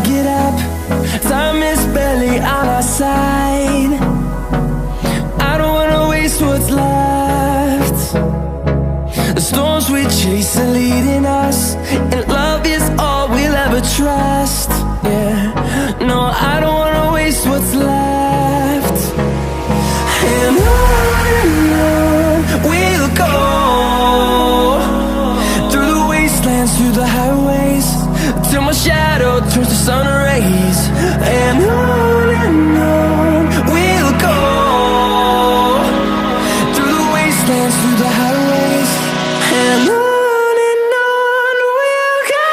get up, time is barely on our side. I don't wanna waste what's left. The storms we chase are leading us, and love is all we'll ever trust. Yeah, no, I don't wanna waste what's left. And on we'll go, through the wastelands, through the highways, till my shadow turns to sun rays. And on we'll go, through the wastelands, through the highways, and on we'll go.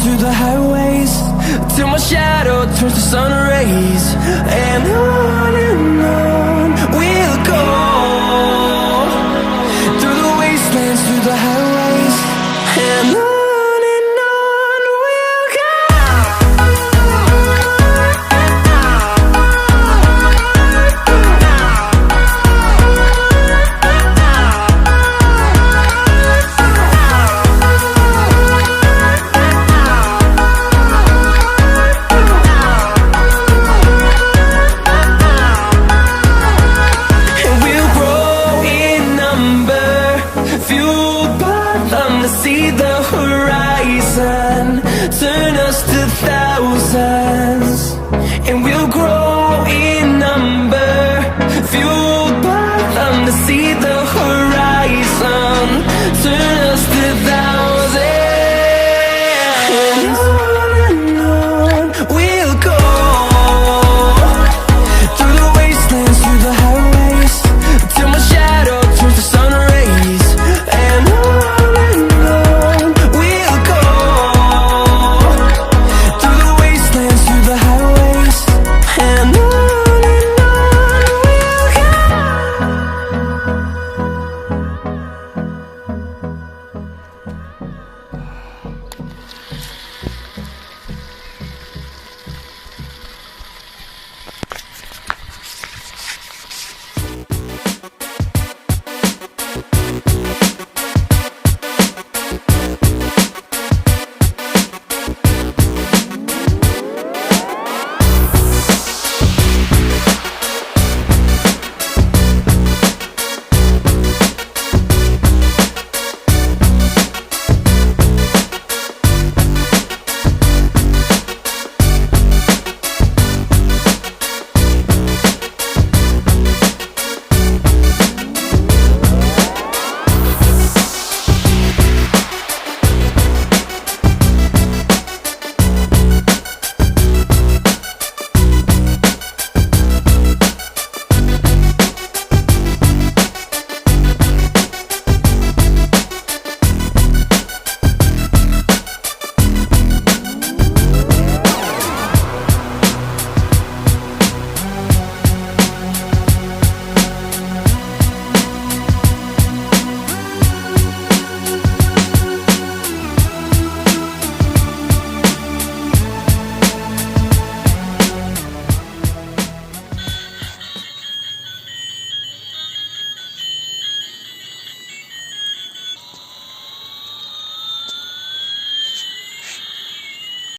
Through the highways, till my shadow turns to sun rays. And on we'll go, through the wastelands, through the highways, and on we'll go. Fueled by them to see the horizon, turn us to thousands, and we'll grow